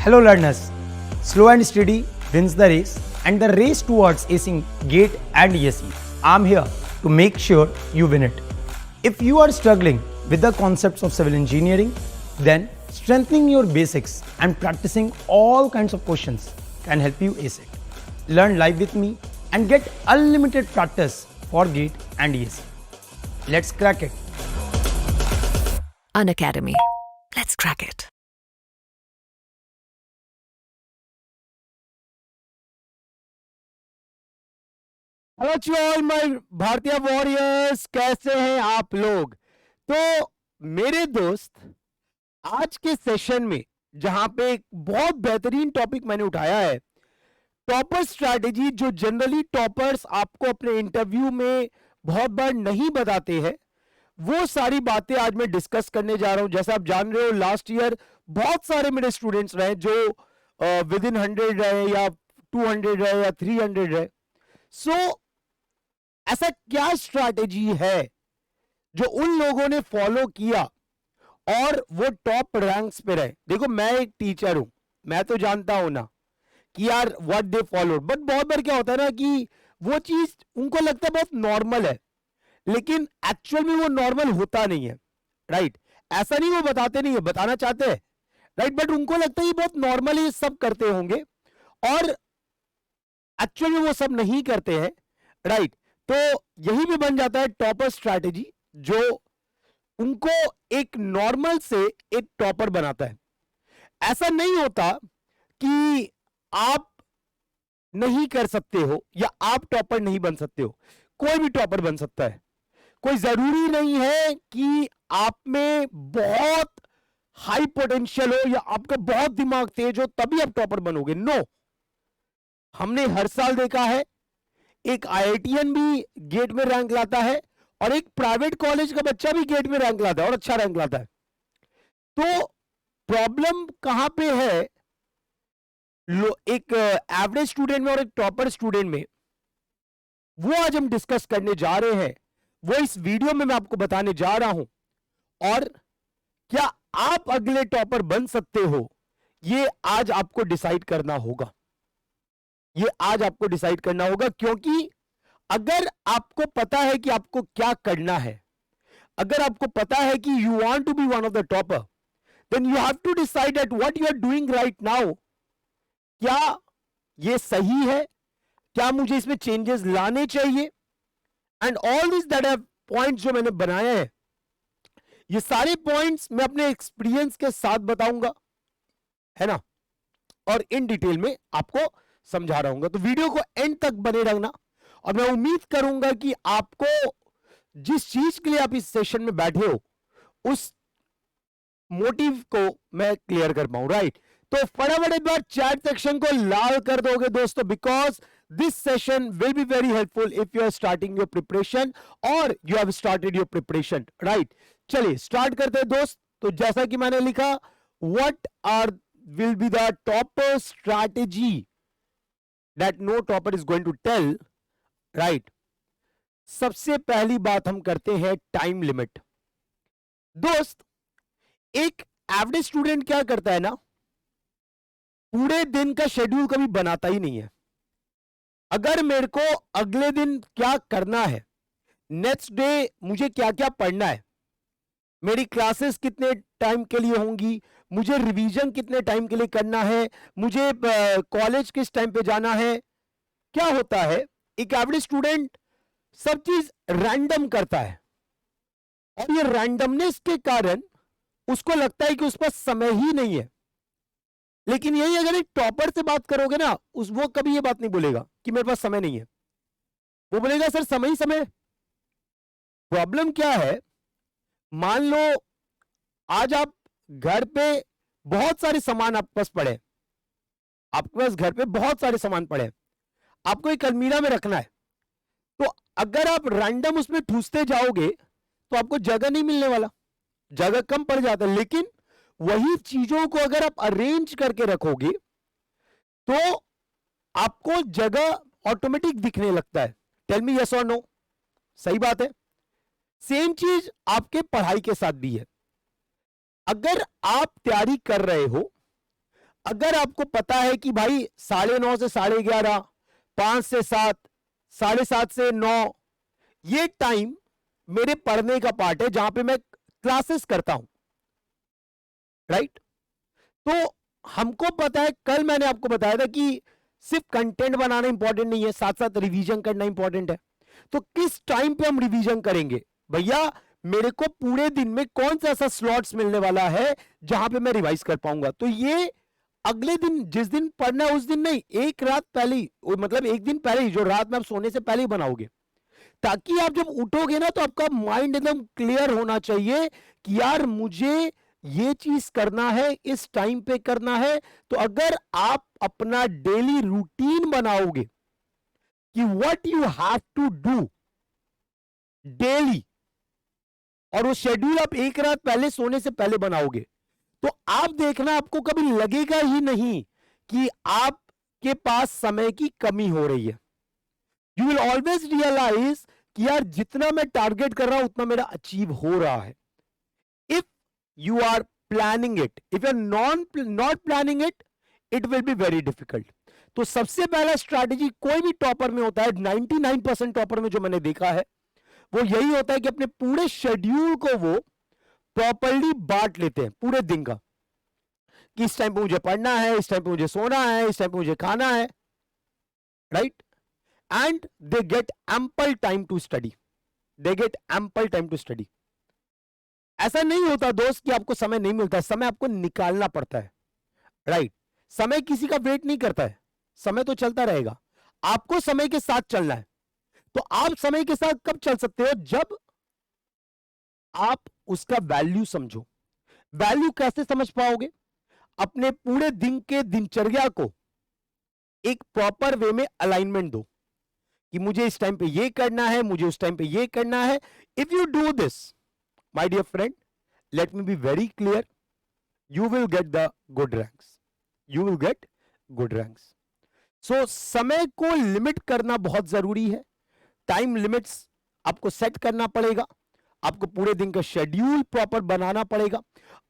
Hello learners, slow and steady wins the race and the race towards acing GATE and ESE. I'm here to make sure you win it. If you are struggling with the concepts of civil engineering, then strengthening your basics and practicing all kinds of questions can help you ace it. Learn live with me and get unlimited practice for GATE and ESE. Let's crack it. Unacademy. Let's crack it. Hello to all my भारतीय warriors, कैसे हैं आप लोग। तो मेरे दोस्त, आज के सेशन में जहां पे एक बहुत बेहतरीन टॉपिक मैंने उठाया है, टॉपर स्ट्रैटेजी, जो जनरली टॉपर्स आपको अपने इंटरव्यू में बहुत बार नहीं बताते हैं, वो सारी बातें आज मैं डिस्कस करने जा रहा हूं। जैसा आप जान रहे हो, लास्ट ईयर बहुत सारे मेरे स्टूडेंट्स रहे जो विद इन 100 रहे या 200 रहे या 300 रहे। सो ऐसा क्या स्ट्रैटेजी है जो उन लोगों ने फॉलो किया और वो टॉप रैंक्स पे रहे। देखो, मैं एक टीचर हूं, मैं तो जानता हूं ना कि यार व्हाट दे फॉलोड, बट बहुत बार क्या होता है ना कि वो चीज उनको लगता है बहुत नॉर्मल है, लेकिन एक्चुअल में वो नॉर्मल होता नहीं है। राइट, ऐसा नहीं, वो बताते नहीं है, बताना चाहते हैं, राइट, बट उनको लगता है ये बहुत नॉर्मल है, ये सब करते होंगे, और एक्चुअल में वो सब नहीं करते हैं। राइट, तो यही भी बन जाता है टॉपर स्ट्रैटेजी, जो उनको एक नॉर्मल से एक टॉपर बनाता है। ऐसा नहीं होता कि आप नहीं कर सकते हो या आप टॉपर नहीं बन सकते हो, कोई भी टॉपर बन सकता है। कोई जरूरी नहीं है कि आप में बहुत हाई पोटेंशियल हो या आपका बहुत दिमाग तेज हो तभी आप टॉपर बनोगे। नो, हमने हर साल देखा है एक आईआईटीएन भी गेट में रैंक लाता है और एक प्राइवेट कॉलेज का बच्चा भी गेट में रैंक लाता है और अच्छा रैंक लाता है। तो प्रॉब्लम कहां पे है, एक एवरेज स्टूडेंट में और एक टॉपर स्टूडेंट में, वो आज हम डिस्कस करने जा रहे हैं, वो इस वीडियो में मैं आपको बताने जा रहा हूं। और क्या आप अगले टॉपर बन सकते हो, ये आज आपको डिसाइड करना होगा, ये आज आपको डिसाइड करना होगा। क्योंकि अगर आपको पता है कि आपको क्या करना है, अगर आपको पता है कि you want to be one of the topper, then you have to decide at what you are doing right now, क्या ये सही है, क्या मुझे इसमें चेंजेस लाने चाहिए, and all this that have points जो मैंने बनाए हैं, ये सारे पॉइंट्स मैं अपने एक्सपीरियंस के साथ बताऊंगा, है ना, और इन डिटेल में आपको समझा रहा हूं। तो वीडियो को एंड तक बने रहना, और मैं उम्मीद करूंगा कि आपको जिस चीज के लिए आप इस सेशन में बैठे हो, उस मोटिव को मैं क्लियर कर पाऊं। राइट, तो फटाफट एक बार चैट सेक्शन को लाल कर दोगे दोस्तों, because this session will be very helpful if you are starting your preparation और you have started your preparation. Right, चलिए स्टार्ट करते हैं दोस्त। तो जैसा कि मैंने लिखा, what are will be the topper strategy that no topper is going to tell, right? सबसे पहली बात हम करते हैं टाइम लिमिट। दोस्त, एक एवरेज स्टूडेंट क्या करता है ना, पूरे दिन का शेड्यूल कभी बनाता ही नहीं है। अगर मेरे को अगले दिन क्या करना है, नेक्स्ट डे मुझे क्या क्या पढ़ना है, मेरी क्लासेस कितने टाइम के लिए होंगी, मुझे रिवीजन कितने टाइम के लिए करना है, मुझे कॉलेज किस टाइम पे जाना है, क्या होता है, एक एवरेज स्टूडेंट सब चीज रैंडम करता है, और ये रैंडमनेस के कारण उसको लगता है कि उस पास समय ही नहीं है। लेकिन यही अगर एक टॉपर से बात करोगे ना, वो कभी ये बात नहीं बोलेगा कि मेरे पास समय नहीं है, वो बोलेगा सर समय ही समय। प्रॉब्लम क्या है, मान लो आज आप घर पे बहुत सारे सामान आपके पास पड़े, आपके पास घर पे बहुत सारे सामान पड़े, आपको एक अलमीरा में रखना है, तो अगर आप रैंडम उसमें ठूसते जाओगे तो आपको जगह नहीं मिलने वाला, जगह कम पड़ जाता है। लेकिन वही चीजों को अगर आप अरेंज करके रखोगे तो आपको जगह ऑटोमेटिक दिखने लगता है। टेल मी यस और नो, सही बात है। सेम चीज आपके पढ़ाई के साथ भी है। अगर आप तैयारी कर रहे हो, अगर आपको पता है कि भाई 9:30 से 11:30, 5 से 7, 7:30 से 9, ये टाइम मेरे पढ़ने का पार्ट है जहां पे मैं क्लासेस करता हूं, राइट? तो हमको पता है, कल मैंने आपको बताया था कि सिर्फ कंटेंट बनाना इंपॉर्टेंट नहीं है, साथ साथ रिवीजन करना इंपॉर्टेंट है। तो किस टाइम पे हम रिवीजन करेंगे? भैया मेरे को पूरे दिन में कौन सा ऐसा स्लॉट्स मिलने वाला है जहां पे मैं रिवाइज कर पाऊंगा? तो ये अगले दिन जिस दिन पढ़ना है उस दिन नहीं, एक रात पहले ही, मतलब एक दिन पहले ही, जो रात में आप सोने से पहले ही बनाओगे, ताकि आप जब उठोगे ना तो आपका माइंड एकदम क्लियर होना चाहिए कि यार मुझे ये चीज करना है, इस टाइम पे करना है। तो अगर आप अपना डेली रूटीन बनाओगे कि what you have to do daily, और वो शेड्यूल आप एक रात पहले सोने से पहले बनाओगे, तो आप देखना आपको कभी लगेगा ही नहीं कि आपके पास समय की कमी हो रही है। यू विल ऑलवेज रियलाइज कि यार जितना मैं टारगेट कर रहा हूं उतना मेरा अचीव हो रहा है। If you are planning it, if you are not planning it, it will be very difficult. तो सबसे पहला स्ट्रैटेजी कोई भी टॉपर में होता है, 99% टॉपर में जो मैंने देखा है वो यही होता है कि अपने पूरे शेड्यूल को वो प्रॉपरली बांट लेते हैं पूरे दिन का, कि इस टाइम पे मुझे पढ़ना है, इस टाइम पे मुझे सोना है, इस टाइम पे मुझे खाना है, right? And they get ample time to study, they get ample time to study. ऐसा नहीं होता दोस्त कि आपको समय नहीं मिलता, समय आपको निकालना पड़ता है, राइट? समय किसी का वेट नहीं करता है, समय तो चलता रहेगा, आपको समय के साथ चलना है। तो आप समय के साथ कब चल सकते हो? जब आप उसका वैल्यू समझो। वैल्यू कैसे समझ पाओगे? अपने पूरे दिन के दिनचर्या को एक प्रॉपर वे में अलाइनमेंट दो कि मुझे इस टाइम पे ये करना है, मुझे उस टाइम पे ये करना है। If you do this, my dear friend, let me be very clear, you will get the good ranks, you will get good ranks. So समय को लिमिट करना बहुत जरूरी है, टाइम लिमिट्स आपको सेट करना पड़ेगा, आपको पूरे दिन का शेड्यूल प्रॉपर बनाना पड़ेगा।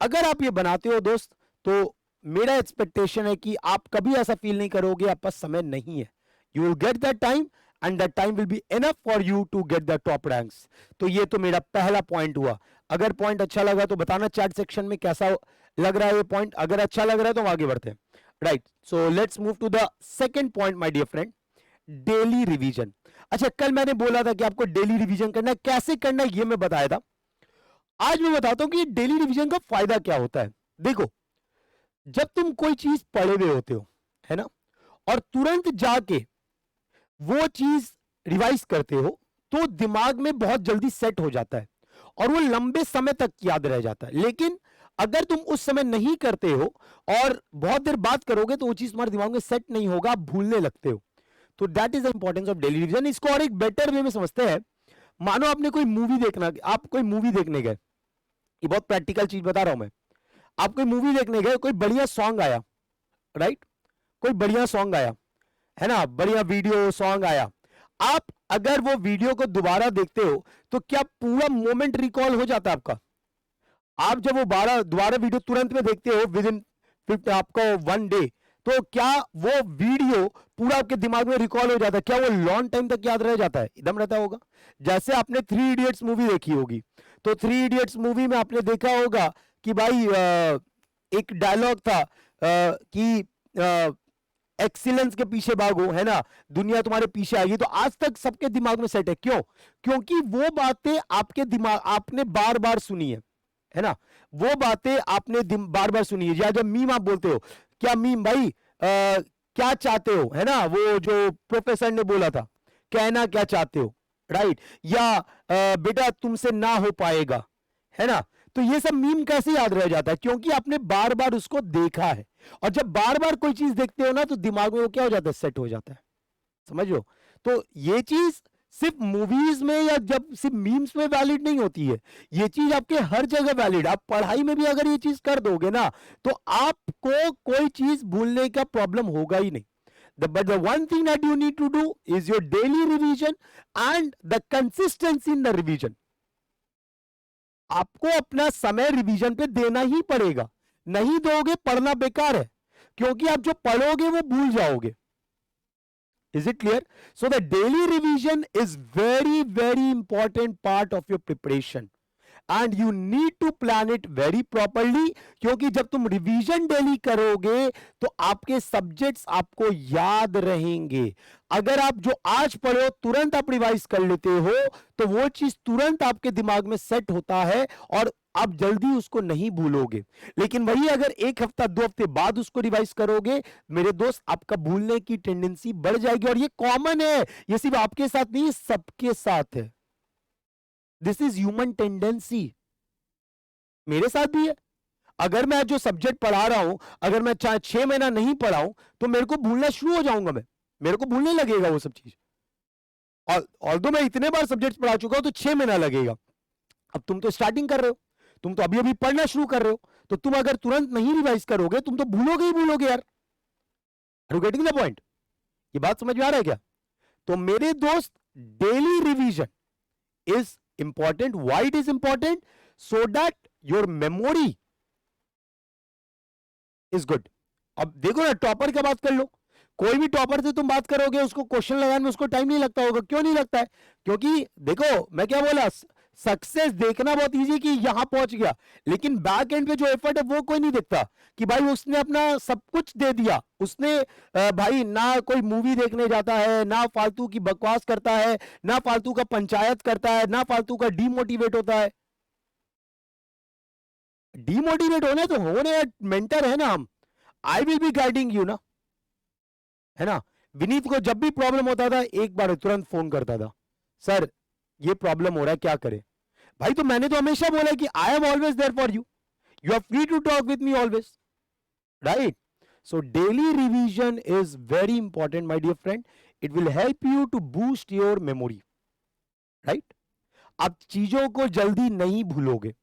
अगर आप ये बनाते हो दोस्त, तो मेरा एक्सपेक्टेशन है कि आप कभी ऐसा फील नहीं करोगे आपका समय नहीं है। You will get that time and that time will be enough for you to get the top ranks. तो ये तो मेरा पहला पॉइंट हुआ। अगर पॉइंट अच्छा लगा तो बताना चैट सेक्शन में कैसा लग रहा है ये पॉइंट। अगर अच्छा लग रहा है तो आगे बढ़ते हैं, right? So let's move to the second point my dear friend, daily revision. अच्छा, कल मैंने बोला था कि आपको डेली रिवीजन करना है, कैसे करना है ये मैं बताया था। आज मैं बताता हूं कि डेली रिवीजन का फायदा क्या होता है। देखो, जब तुम कोई चीज पढ़े हुए होते हो, है ना, और तुरंत जाके वो चीज रिवाइज करते हो, तो दिमाग में बहुत जल्दी सेट हो जाता है और वो लंबे समय तक याद रह जाता है। लेकिन अगर तुम उस समय नहीं करते हो और बहुत देर बात करोगे तो वो चीज तुम्हारे दिमाग में सेट नहीं होगा, आप भूलने लगते हो। तो that is the importance of daily revision. इसको और एक बेटर वे में समझते हैं। मानो आपने कोई मूवी देखना, आप कोई मूवी देखने गए, ये बहुत प्रैक्टिकल चीज बता रहा हूं मैं। आप कोई मूवी देखने गए, कोई बढ़िया सॉन्ग आया, राइट? कोई बढ़िया सॉन्ग आया, है ना, बढ़िया वीडियो सॉन्ग आया। आप अगर वो वीडियो को दोबारा देखते हो तो क्या पूरा मोमेंट रिकॉल हो जाता है आपका? आप जब वो दोबारा वीडियो तुरंत में देखते हो विद इन आपका 1 डे, तो क्या वो वीडियो पूरा आपके दिमाग में रिकॉल हो जाता है? क्या वो लॉन्ग टाइम तक याद रह जाता है? एकदम रहता होगा। जैसे आपने 3 इडियट्स मूवी देखी होगी, तो 3 इडियट्स मूवी में आपने देखा होगा कि भाई एक डायलॉग था कि एक्सीलेंस के पीछे भागो, है ना, दुनिया तुम्हारे पीछे आएगी। तो आज तक सबके दिमाग में सेट है। क्यों? क्योंकि वो बातें आपके दिमाग आपने बार बार सुनी है ना, वो बातें आपने बार बार सुनी है। या जब मीम आप बोलते हो, क्या मीम भाई क्या चाहते हो, है ना, वो जो प्रोफेसर ने बोला था, कहना क्या चाहते हो, राइट? या बेटा तुमसे ना हो पाएगा, है ना। तो ये सब मीम कैसे याद रह जाता है? क्योंकि आपने बार बार उसको देखा है। और जब बार बार कोई चीज देखते हो ना, तो दिमाग में वो क्या हो जाता है? सेट हो जाता है। समझो? तो ये चीज सिर्फ मूवीज में या जब सिर्फ मीम्स में वैलिड नहीं होती है, ये चीज आपके हर जगह वैलिड। आप पढ़ाई में भी अगर ये चीज कर दोगे ना, तो आपको कोई चीज भूलने का प्रॉब्लम होगा ही नहीं। But the one thing that you need to do is your daily revision and the consistency in the revision. आपको अपना समय रिवीजन पे देना ही पड़ेगा, नहीं दोगे पढ़ना बेकार है। क्योंकि आप जो पढ़ोगे वो भूल जाओगे। Is it clear? So the daily revision is very, very important part of your preparation. And you need to plan it very properly, क्योंकि जब तुम रिवीजन डेली करोगे तो आपके सब्जेक्ट्स आपको याद रहेंगे। अगर आप जो आज पढ़ो तुरंत आप रिवाइज कर लेते हो तो वो चीज तुरंत आपके दिमाग में सेट होता है और आप जल्दी उसको नहीं भूलोगे। लेकिन वही अगर एक हफ्ता 2 हफ्ते बाद उसको रिवाइज करोगे मेरे दोस्त, आपका भूलने की टेंडेंसी बढ़ जाएगी। और ये कॉमन है, ये सिर्फ आपके साथ नहीं, सबके साथ है। दिस इज ह्यूमन टेंडेंसी, मेरे साथ भी है। अगर मैं जो सब्जेक्ट पढ़ा रहा हूं, अगर मैं 6 महीना नहीं पढ़ाऊं तो मेरे को भूलना शुरू हो जाऊंगा, मेरे को भूलने लगेगा वो सब चीज। और तो मैं इतने बार सब्जेक्ट पढ़ा चुका हूं तो 6 महीना लगेगा। अब तुम तो स्टार्टिंग कर रहे हो, तुम तो अभी अभी पढ़ना शुरू कर रहे हो, तो तुम अगर तुरंत नहीं रिवाइज करोगे तुम तो भूलोगे ही भूलोगे यार। Are you getting the point? ये बात समझ में आ रहा है क्या? तो मेरे दोस्त, daily revision is important. Why it is important? So that your memory is good. अब देखो ना, टॉपर का बात कर लो, कोई भी टॉपर से तुम बात करोगे उसको क्वेश्चन लगाने में उसको टाइम नहीं लगता होगा। क्यों नहीं लगता है? क्योंकि देखो मैं क्या बोला, सक्सेस देखना बहुत इजी कि यहां पहुंच गया, लेकिन बैक एंड पे जो एफर्ट है वो कोई नहीं देखता कि भाई उसने अपना सब कुछ दे दिया। उसने भाई ना कोई मूवी देखने जाता है, ना फालतू की बकवास करता है, ना फालतू का पंचायत करता है, ना फालतू का डीमोटिवेट होता है। डीमोटिवेट होने तो होने, मेंटर है ना हम, I will be guiding you ना, है ना। विनीत को जब भी प्रॉब्लम होता था एक बार तुरंत फोन करता था, सर ये प्रॉब्लम हो रहा है क्या करे। भाई तो मैंने तो हमेशा बोला कि I am always there for you, you are free to talk with me always, right. So daily revision is very important my dear friend, it will help you to boost your memory, right. आप चीजों को जल्दी नहीं भूलोगे,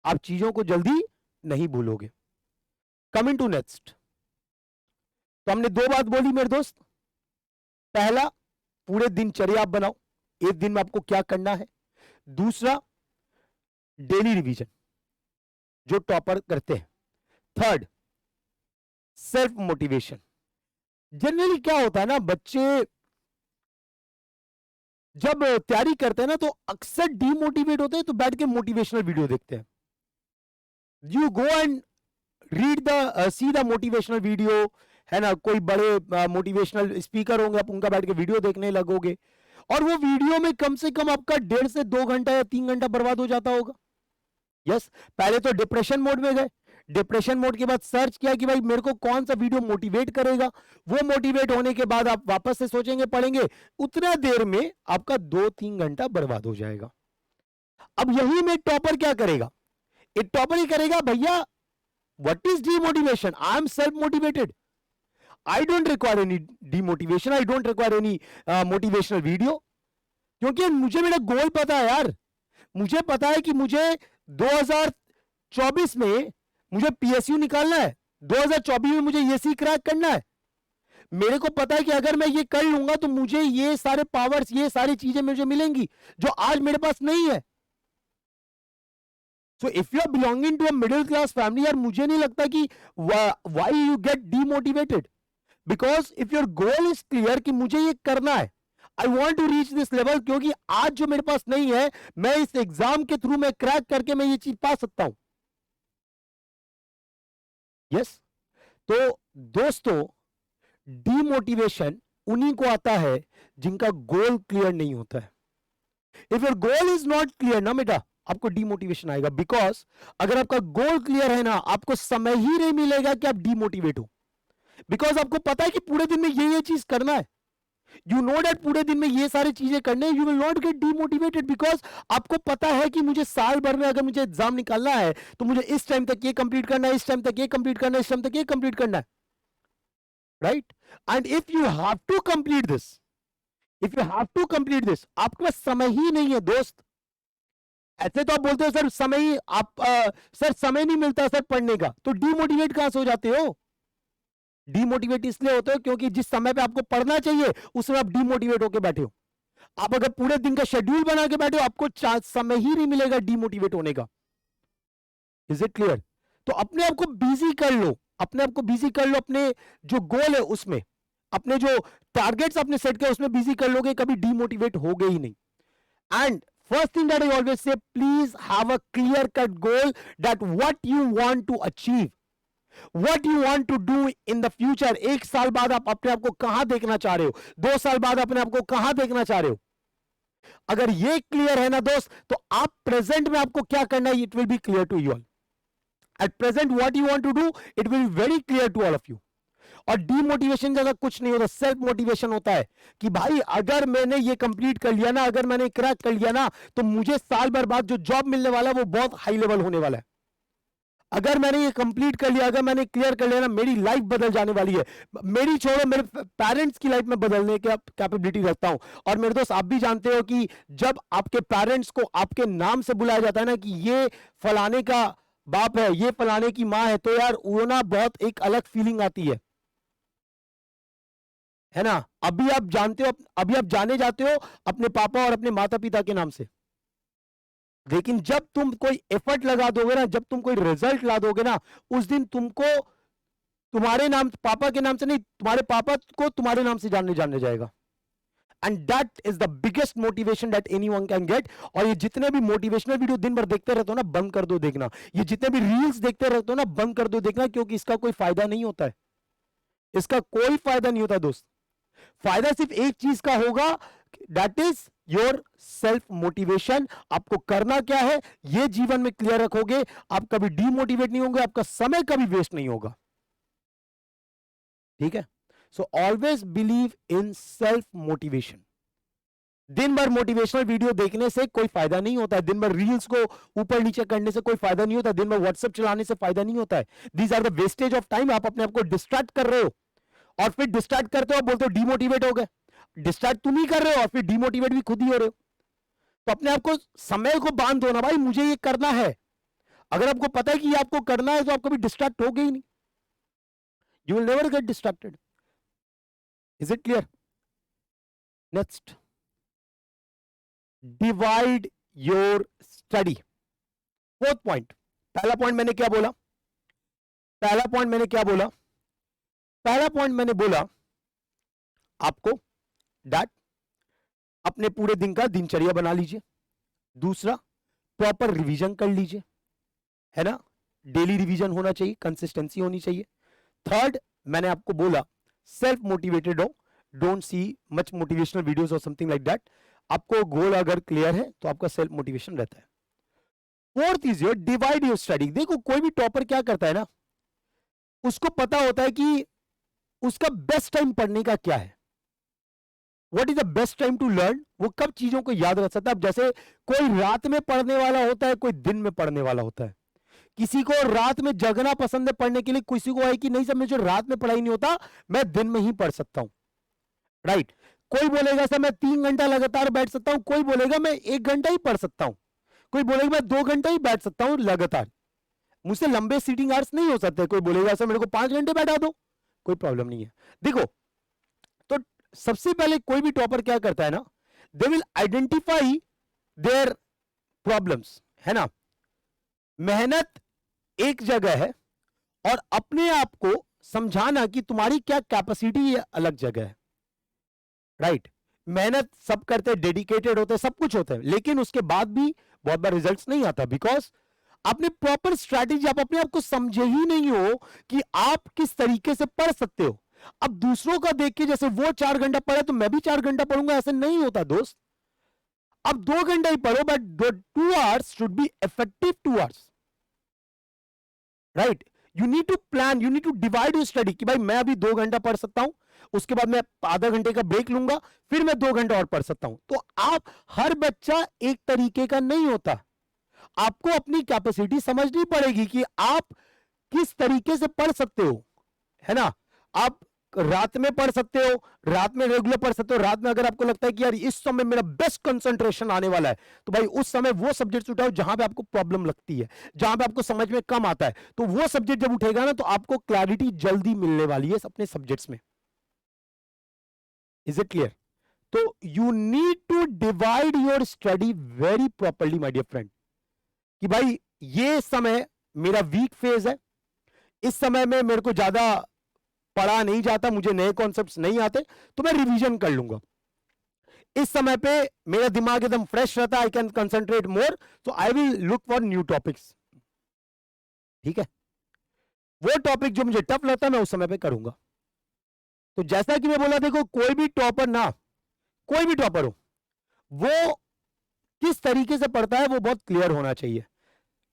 आप चीजों को जल्दी नहीं भूलोगे। कमिंग टू नेक्स्ट, तो हमने 2 बात बोली मेरे दोस्त। पहला, पूरे दिनचर्या आप बनाओ, एक दिन में आपको क्या करना है। दूसरा, डेली रिवीजन जो टॉपर करते हैं। Third, self motivation. जनरली क्या होता है ना, बच्चे जब तैयारी करते हैं ना तो अक्सर डीमोटिवेट होते हैं, तो बैठ के मोटिवेशनल वीडियो देखते हैं। You go and read the see the motivational video, है ना। कोई बड़े मोटिवेशनल स्पीकर होंगे, आप उनका बैठ के वीडियो देखने लगोगे और वो वीडियो में कम से कम आपका 1.5 से 2 घंटा या 3 घंटा बर्बाद हो जाता होगा। यस, पहले तो डिप्रेशन मोड में गए, डिप्रेशन मोड के बाद सर्च किया कि भाई मेरे को कौन सा वीडियो मोटिवेट करेगा। वो मोटिवेट होने के बाद आप वापस से सोचेंगे, पढ़ेंगे, उतना देर में आपका 2-3 घंटा बर्बाद हो जाएगा। अब यही में टॉपर क्या करेगा, एक टॉपर ही करेगा, भैया what is demotivation, I am self motivated, I don't require any demotivation, I don't require any motivational video, क्योंकि मुझे मेरा गोल पता है यार। मुझे पता है कि मुझे 2024 में मुझे PSU निकालना है, 2024 में मुझे ये क्रैक करना है। मेरे को पता है कि अगर मैं ये कर लूंगा तो मुझे ये सारे पावर्स, ये सारी चीजें मुझे मिलेंगी जो आज मेरे पास नहीं है। So if you are belonging to a middle class family, यार मुझे नहीं लगता कि why you get demotivated, because if your goal is clear कि मुझे ये करना है, I want to reach this level, क्योंकि आज जो मेरे पास नहीं है मैं इस एग्जाम के थ्रू मैं क्रैक करके मैं ये चीज पा सकता हूं। यस, तो दोस्तों डीमोटिवेशन उन्हीं को आता है जिनका गोल क्लियर नहीं होता है। If your goal is not clear ना बेटा, आपको डीमोटिवेशन आएगा। बिकॉज अगर आपका गोल क्लियर है ना, आपको समय ही नहीं मिलेगा कि आप डीमोटिवेट हो। बिकॉज आपको पता है कि पूरे दिन में ये चीज करना है, यू नो दैट पूरे दिन में ये सारी चीजें करने, you will not gate demotivated. Because आपको पता है कि मुझे साल भर में अगर मुझे एग्जाम निकालना है तो मुझे इस टाइम तक ये कंप्लीट करना है, इस टाइम तक ये कंप्लीट करना है, इस टाइम तक ये कंप्लीट करना है, right. And if you have to complete this, if you have to complete this, आपके पास समय ही नहीं है दोस्त। ऐसे तो आप बोलते हो सर समय ही सर समय नहीं मिलता सर पढ़ने का, तो डीमोटिवेट कहां से हो जाते हो? डीमोटिवेट इसलिए होते हो क्योंकि जिस समय पे आपको पढ़ना चाहिए उसमें आप डीमोटिवेट होकर बैठे हो। आप अगर पूरे दिन का शेड्यूल बना के बैठे हो, आपको समय ही नहीं मिलेगा डीमोटिवेट होने का। Is it clear? तो अपने आप को बिजी कर लो, अपने आप को बिजी कर लो, अपने जो गोल है उसमें, अपने जो टारगेट्स आपने सेट किया उसमें बिजी कर लोगे, कभी डीमोटिवेट होगे ही नहीं. And first thing that I always say, please have a clear cut goal that what you want to achieve, what you want to do in the future. एक साल बाद आप अपने आप को कहां देखना चाह रहे हो, 2 साल बाद अपने आप को कहां देखना चाह रहे हो. अगर ये क्लियर है ना दोस्त, तो आप प्रेजेंट में आपको क्या करना है, it will be clear to you all. At present what you want to do, it will be very clear to all of you. और डीमोटिवेशन जगह कुछ नहीं होता, सेल्फ मोटिवेशन होता है कि भाई अगर मैंने ये कंप्लीट कर लिया ना, अगर मैंने क्रैक कर लिया ना, तो मुझे साल भर बाद जो जॉब मिलने वाला है वो बहुत हाई लेवल होने वाला है. अगर मैंने ये कंप्लीट कर लिया, अगर मैंने क्लियर कर लिया ना, मेरी लाइफ बदल जाने वाली है. मेरी छोड़ो, मेरे पेरेंट्स की लाइफ में बदलने की कैपेबिलिटी रखता हूं. और मेरे दोस्त आप भी जानते हो कि जब आपके पेरेंट्स को आपके नाम से बुलाया जाता है ना, कि ये फलाने का बाप है, ये फलाने की माँ है, तो यार वो ना बहुत एक अलग फीलिंग आती है ना. अभी आप जानते हो, अभी आप जाने जाते हो अपने पापा और अपने माता पिता के नाम से, लेकिन जब तुम कोई एफर्ट लगा दोगे ना, जब तुम कोई रिजल्ट ला दोगे ना, उस दिन तुमको तुम्हारे नाम, पापा के नाम से नहीं, तुम्हारे पापा को तुम्हारे नाम से जानने जाएगा. And that is the biggest motivation that anyone can get. और ये जितने भी मोटिवेशनल वीडियो दिन भर देखते रहते हो ना, बंद कर दो देखना. ये जितने भी रील्स देखते रहते हो ना, बंद कर दो देखना, क्योंकि इसका कोई फायदा नहीं होता है. इसका कोई फायदा नहीं होता दोस्त. फायदा सिर्फ एक चीज का होगा, that is your self motivation. आपको करना क्या है ये जीवन में क्लियर रखोगे, आप कभी डीमोटिवेट नहीं होंगे, आपका समय कभी वेस्ट नहीं होगा. ठीक है. So always believe in self motivation. दिन भर मोटिवेशनल वीडियो देखने से कोई फायदा नहीं होता है, दिन भर रील्स को ऊपर नीचे करने से कोई फायदा नहीं होता, दिन भर व्हाट्सएप चलाने से फायदा नहीं होता है. These are the wastage of time. आप अपने आप को डिस्ट्रैक्ट कर रहे हो, और फिर डिस्ट्रैक्ट करते हो, बोलते हो डीमोटिवेट हो गए. डिस्ट्रैक्ट तुम ही कर रहे हो और फिर डीमोटिवेट भी खुद ही हो रहे हो. तो अपने आप को समय को बांध दो ना भाई, मुझे ये करना है. अगर आपको पता है कि ये आपको करना है, तो आप कभी डिस्ट्रैक्ट हो गए ही नहीं. You will never get distracted. Is it clear? Next, divide your study. Fourth point. पहला पॉइंट मैंने क्या बोला? पहला पॉइंट मैंने बोला आपको दैट अपने पूरे दिन का दिनचर्या बना लीजिए. दूसरा, प्रॉपर रिवीजन कर लीजिए, है ना. डेली रिवीजन होना चाहिए, कंसिस्टेंसी होनी चाहिए. थर्ड, मैंने आपको बोला सेल्फ मोटिवेटेड हो, don't see much motivational videos और समथिंग लाइक दैट. आपको गोल अगर क्लियर है तो आपका सेल्फ मोटिवेशन रहता है. Fourth is your divide your study. देखो कोई भी टॉपर क्या करता है ना, उसको पता होता है कि उसका बेस्ट टाइम पढ़ने का क्या है. What is the best time to learn. वो कब चीजों को याद रख सकता है. अब जैसे कोई रात में पढ़ने वाला होता है, कोई दिन में पढ़ने वाला होता है. किसी को रात में जगना पसंद है पढ़ने के लिए, किसी को है कि नहीं, सब मुझे रात में पढ़ाई नहीं होता, मैं दिन में ही पढ़ सकता हूं. राइट. कोई बोलेगा सर मैं 3 घंटा लगातार बैठ सकता हूं, कोई बोलेगा मैं 1 घंटा ही पढ़ सकता हूं, कोई बोलेगा मैं 2 घंटा ही बैठ सकता हूं लगातार, मुझसे लंबे सीटिंग आवर्स नहीं हो सकते. कोई बोलेगा सर मेरे को 5 घंटे बैठा दो, कोई प्रॉब्लम नहीं है. देखो, तो सबसे पहले कोई भी टॉपर क्या करता है ना, they will identify their problems, है ना. मेहनत एक जगह है और अपने आप को समझाना कि तुम्हारी क्या कैपेसिटी है अलग जगह है. राइट. मेहनत सब करते हैं, डेडिकेटेड होते हैं, सब कुछ होता है, लेकिन उसके बाद भी बहुत बार रिजल्ट्स नहीं आता, बिकॉज आपने प्रॉपर स्ट्रैटेजी, आप अपने आप को समझे ही नहीं हो कि आप किस तरीके से पढ़ सकते हो. अब दूसरों का देख के जैसे वो 4 घंटा पढ़े तो मैं भी 4 घंटा पढ़ूंगा, ऐसे नहीं होता दोस्त. अब 2 घंटा ही पढ़ो, but 2 hours should be effective 2 hours. Right. You need to plan, you need to divide your study कि भाई मैं अभी 2 घंटा पढ़ सकता हूं, उसके बाद मैं आधा घंटे का ब्रेक लूंगा, फिर मैं 2 घंटा और पढ़ सकता हूं. तो आप, हर बच्चा एक तरीके का नहीं होता. आपको अपनी कैपेसिटी समझनी पड़ेगी कि आप किस तरीके से पढ़ सकते हो, है ना. आप रात में पढ़ सकते हो, रात में रेगुलर पढ़ सकते हो. रात में अगर आपको लगता है कि यार इस समय मेरा बेस्ट कंसंट्रेशन आने वाला है, तो भाई उस समय वो सब्जेक्ट उठाओ जहां पे आपको प्रॉब्लम लगती है, जहां पे आपको समझ में कम आता है. तो वो सब्जेक्ट जब उठेगा ना, तो आपको क्लैरिटी जल्दी मिलने वाली है अपने सब्जेक्ट्स में. Is it clear? तो you need to divide your study very properly my dear friend, कि भाई ये समय मेरा वीक फेज है, इस समय में मेरे को ज्यादा पढ़ा नहीं जाता, मुझे नए कॉन्सेप्ट्स नहीं आते, तो मैं रिवीजन कर लूंगा। इस समय पे मेरा दिमाग एकदम फ्रेश रहता है, आई कैन कंसंट्रेट मोर, तो I will look for new topics. ठीक है, वो टॉपिक जो मुझे टफ लगता है मैं उस समय पे करूंगा। तो जैसा कि मैं बोला, देखो कोई भी टॉपर ना, कोई भी टॉपर हो, वो किस तरीके से पढ़ता है वो बहुत क्लियर होना चाहिए।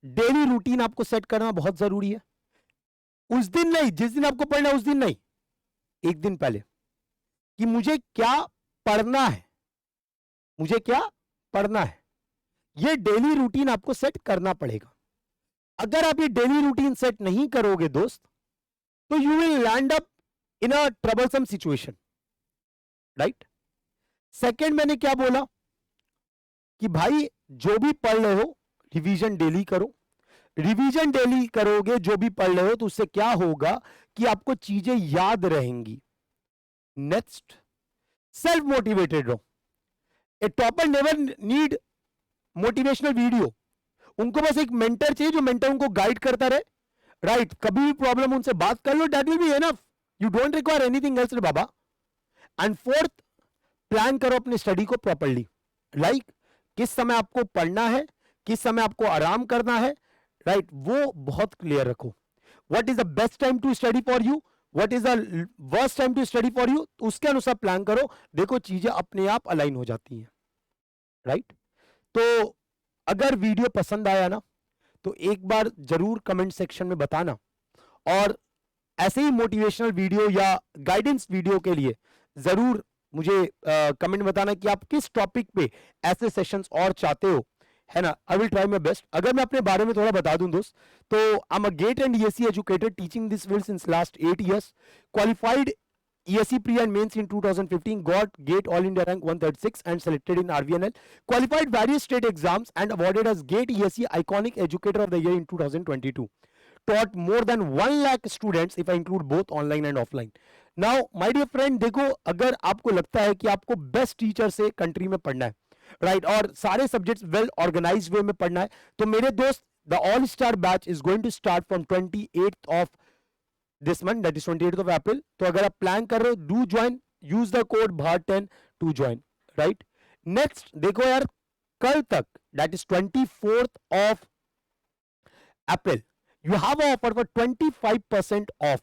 डेली रूटीन आपको सेट करना बहुत जरूरी है। उस दिन नहीं, जिस दिन आपको पढ़ना है उस दिन नहीं, एक दिन पहले, कि मुझे क्या पढ़ना है, मुझे क्या पढ़ना है, ये डेली रूटीन आपको सेट करना पड़ेगा। अगर आप ये डेली रूटीन सेट नहीं करोगे दोस्त, तो you will land up in a troublesome situation, right. Second मैंने क्या बोला कि भाई जो भी पढ़ रहे हो रिवीजन डेली करो। रिवीजन डेली करोगे जो भी पढ़ रहे हो तो उससे क्या होगा कि आपको चीजें याद रहेंगी। नेक्स्ट, सेल्फ मोटिवेटेड रहो। A topper never need motivational video, उनको बस एक मेंटर चाहिए जो मेंटर उनको गाइड करता रहे, राइट। कभी भी प्रॉब्लम उनसे बात कर लो, that will be enough, you don't require anything else रे बाबा। एंड फोर्थ, प्लान करो अपनी स्टडी को प्रॉपरली, लाइक किस समय आपको पढ़ना है, किस समय आपको आराम करना है, राइट, वो बहुत क्लियर रखो। What is the best time to study for you, what is the worst time to study for you, उसके अनुसार प्लान करो। देखो चीजें अपने आप अलाइन हो जाती हैं, राइट। तो अगर वीडियो पसंद आया ना तो एक बार जरूर कमेंट सेक्शन में बताना, और ऐसे ही मोटिवेशनल वीडियो या गाइडेंस वीडियो के लिए जरूर मुझे कमेंट बताना कि आप किस टॉपिक पे ऐसे सेशंस और चाहते हो, है ना। I will try my best. अगर मैं अपने बारे में थोड़ा बता दूं दोस्त, तो I am a GATE and ESE educator teaching this field since last 8 years, qualified ESE pre and mains in 2015, got GATE All India rank 136 and selected in RVNL, qualified various state exams and awarded as GATE ESE Iconic Educator of the Year in 2022. Taught more than 1 lakh students if I include both online and offline. Now my dear friend, देखो अगर आपको लगता है कि आपको best teacher से country में पढ़ना है, राइट, और सारे सब्जेक्ट्स वेल ऑर्गेनाइज्ड वे में पढ़ना है, तो मेरे दोस्त the all star batch is going to start from 28th of this month, that is 28th of April. तो अगर आप प्लान कर रहे हो, do join, use the code BHART10 to join, right. Next देखो यार, कल तक, that is 24th of April, you have an offer for 25% off,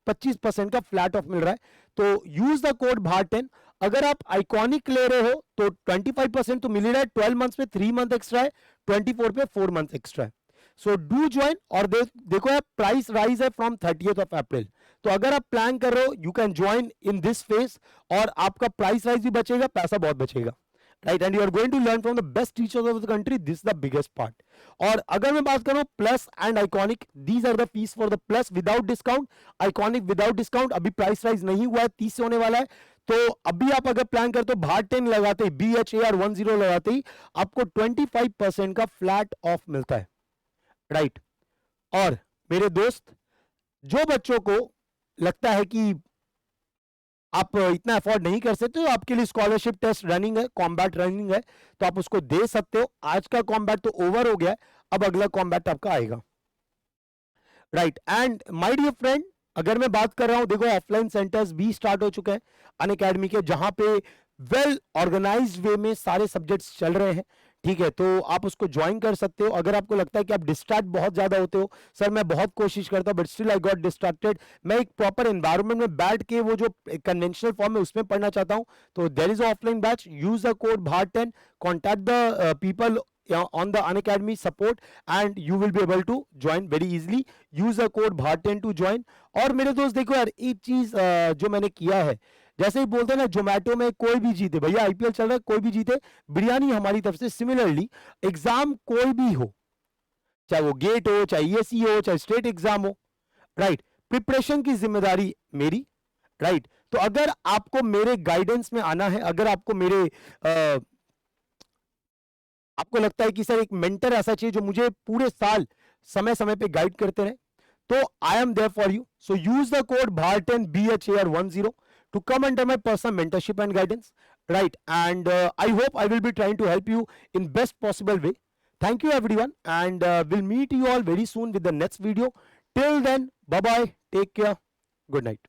25% का फ्लैट ऑफ मिल रहा है। तो यूज द कोड BHART10। अगर आप आइकॉनिक ले रहे हो तो 25% तो मिल रहा है, 12 मंथ्स पे 3 मंथ एक्स्ट्रा है, 24 पे 4 मंथ एक्स्ट्रा है। So do join. और देखो यार, प्राइस राइज है फ्रॉम 30th of April, तो अगर आप प्लान कर रहे हो you can join in this phase, और आपका प्राइस राइज भी बचेगा, पैसा बहुत बचेगा, राइट। And you are going to learn from the best teachers of the country, this the biggest part. और अगर मैं बात करूं Plus and Iconic, these are the fees for the Plus without discount, Iconic without discount. अभी price rise नहीं हुआ है, 30 से होने वाला है। तो अभी आप अगर प्लान करते हो BHART10 लगाते ही, BHAR10 लगाते ही आपको 25% का फ्लैट ऑफ मिलता है, राइट। और मेरे दोस्त, जो बच्चों को लगता है कि आप इतना अफोर्ड नहीं कर सकते, तो आपके लिए स्कॉलरशिप टेस्ट रनिंग है, कॉम्बैट रनिंग है, तो आप उसको दे सकते हो। आज का कॉम्बैट तो ओवर हो गया है, अब अगला कॉम्बैट आपका आएगा, right. And my dear friend, अगर मैं बात कर रहा हूं, देखो ऑफलाइन सेंटर्स भी स्टार्ट हो चुके हैं अनअकैडमी के, जहां पे वेल ऑर्गेनाइज्ड वे में सारे सब्जेक्ट्स चल रहे हैं, ठीक है। तो आप उसको ज्वाइन कर सकते हो। अगर आपको लगता है कि आप डिस्ट्रैक्ट बहुत ज्यादा होते हो, सर मैं बहुत कोशिश करता हूं but still I got distracted, मैं एक प्रॉपर एनवायरनमेंट में बैठ के वो जो कन्वेंशनल फॉर्म है उसमें पढ़ना चाहता हूं, तो there is offline batch, use the code BHART10, contact the people on the Unacademy support and you will be able to join very easily. Use the code BHART10 to join. और मेरे दोस्त देखो यार, एक चीज जो मैंने किया है, जैसे ही बोलते हैं ना जोमेटो में कोई भी जीते, भैया आईपीएल चल रहा है कोई भी जीते, बिरयानी हमारी तरफ से। सिमिलरली एग्जाम कोई भी हो, चाहे वो गेट हो, चाहे ईएसई हो, चाहे स्टेट एग्जाम हो, राइट, प्रिपरेशन की जिम्मेदारी मेरी, राइट। तो अगर आपको मेरे गाइडेंस में आना है, अगर आपको मेरे आपको लगता है कि सर एक मेंटर ऐसा चाहिए जो मुझे पूरे साल समय समय पे गाइड करते रहे, तो I am there for you. So use the code BHART10 BHAR10 to come under my personal mentorship and guidance, right. And I hope I will be trying to help you in best possible way. Thank you everyone, and we'll meet you all very soon with the next video. Till then bye bye, take care, good night.